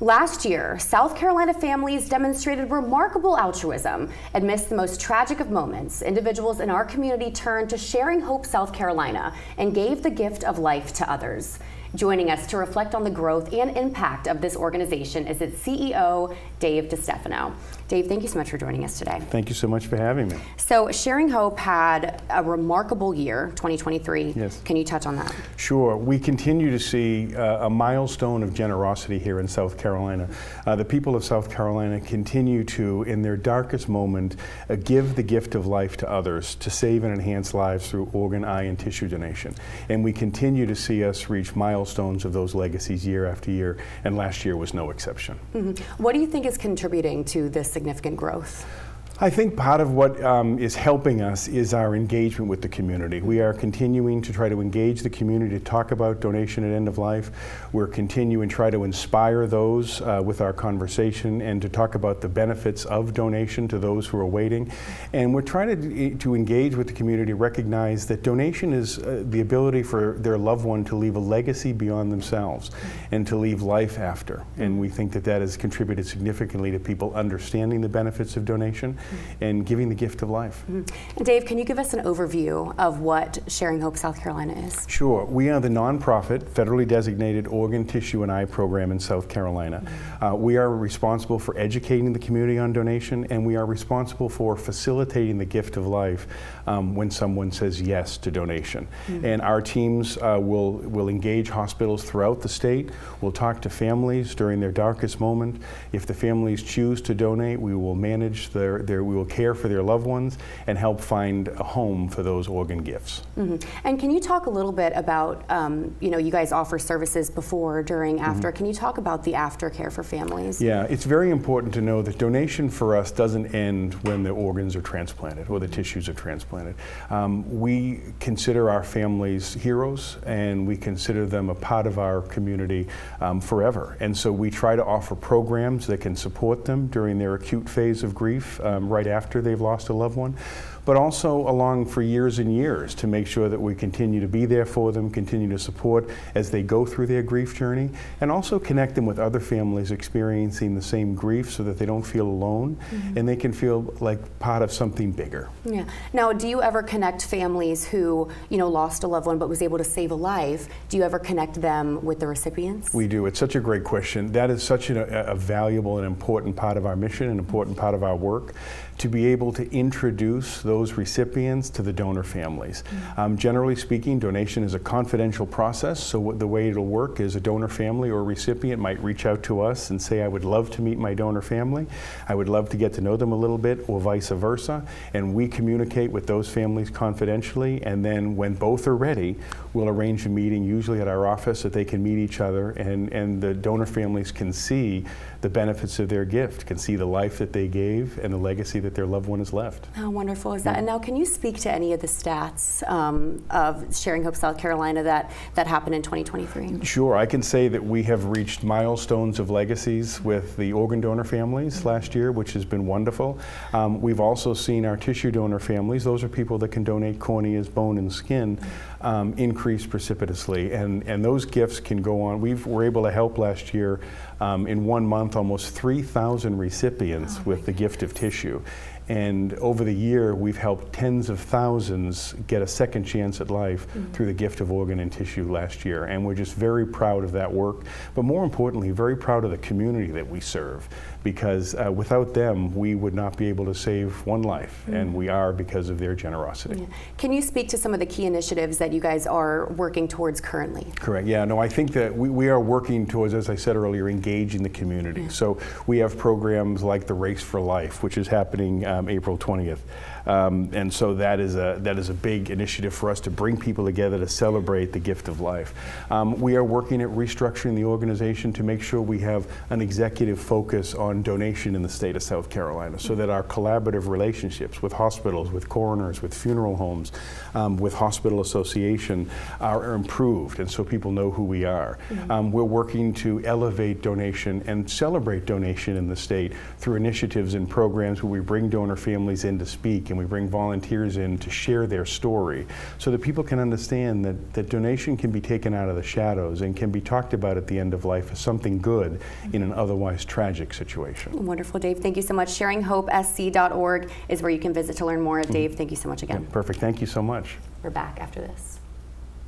Last year, South Carolina families demonstrated remarkable altruism. Amidst the most tragic of moments, individuals in our community turned to Sharing Hope South Carolina and gave the gift of life to others. Joining us to reflect on the growth and impact of this organization is its CEO, Dave Destefano. Dave, thank you so much for joining us today. Thank you so much for having me. So Sharing Hope had a remarkable year, 2023. Yes. Can you touch on that? Sure. We continue to see a milestone of generosity here in South Carolina. The people of South Carolina continue to, in their darkest moment, give the gift of life to others to save and enhance lives through organ, eye, and tissue donation. And we continue to see us reach milestones of those legacies year after year, and last year was no exception. Mm-hmm. What do you think is contributing to this significant growth? I think part of what is helping us is our engagement with the community. We are continuing to try to engage the community to talk about donation at end of life. We're continuing to try to inspire those with our conversation and to talk about the benefits of donation to those who are waiting. And we're trying to engage with the community, recognize that donation is the ability for their loved one to leave a legacy beyond themselves and to leave life after. And we think that that has contributed significantly to people understanding the benefits of donation and giving the gift of life. And Dave, can you give us an overview of what Sharing Hope South Carolina is? Sure. We are the nonprofit, federally designated organ, tissue, and eye program in South Carolina. We are responsible for educating the community on donation, and we are responsible for facilitating the gift of life when someone says yes to donation. And our teams will engage hospitals throughout the state. We'll talk to families during their darkest moment. If the families choose to donate, we will manage we will care for their loved ones and help find a home for those organ gifts. And can you talk a little bit about, you guys offer services before, during, after. Can you talk about the aftercare for families? Yeah, it's very important to know that donation for us doesn't end when the organs are transplanted or the tissues are transplanted. We consider our families heroes, and we consider them a part of our community forever. And so we try to offer programs that can support them during their acute phase of grief, right after they've lost a loved one, but also along for years and years to make sure that we continue to be there for them, continue to support as they go through their grief journey, and also connect them with other families experiencing the same grief so that they don't feel alone and they can feel like part of something bigger. Yeah. Now, do you ever connect families who, lost a loved one but was able to save a life? Do you ever connect them with the recipients? We do. It's such a great question. That is such a valuable and important part of our mission, an important part of our work, to be able to introduce those recipients to the donor families. Generally speaking, donation is a confidential process, so the way it'll work is a donor family or recipient might reach out to us and say, I would love to meet my donor family, I would love to get to know them a little bit, or vice versa, and we communicate with those families confidentially, and then when both are ready, we'll arrange a meeting, usually at our office, that they can meet each other, and the donor families can see the benefits of their gift, can see the life that they gave and the legacy that their loved one has left. How wonderful is that? And now, can you speak to any of the stats of Sharing Hope South Carolina that happened in 2023? Sure. I can say that we have reached milestones of legacies with the organ donor families last year, which has been wonderful. We've also seen our tissue donor families, those are people that can donate corneas, bone, and skin, increase precipitously. And those gifts can go on. We were able to help last year in 1 month almost 3,000 recipients with the gift of tissue. And over the year, we've helped tens of thousands get a second chance at life through the gift of organ and tissue last year. And we're just very proud of that work, but more importantly, very proud of the community that we serve, because without them, we would not be able to save one life, and we are because of their generosity. Yeah. Can you speak to some of the key initiatives that you guys are working towards currently? Correct. Yeah, no, I think that we are working towards, as I said earlier, engaging the community. So we have programs like the Race for Life, which is happening April 20th. And so that is a big initiative for us to bring people together to celebrate the gift of life. We are working at restructuring the organization to make sure we have an executive focus on donation in the state of South Carolina, so that our collaborative relationships with hospitals, with coroners, with funeral homes, with hospital association are improved, and so people know who we are. We're working to elevate donation and celebrate donation in the state through initiatives and programs where we bring donation donor families in to speak, and we bring volunteers in to share their story so that people can understand that donation can be taken out of the shadows and can be talked about at the end of life as something good in an otherwise tragic situation. Wonderful, Dave. Thank you so much. SharingHopeSC.org is where you can visit to learn more. Dave, thank you so much again. Perfect. Thank you so much. We're back after this.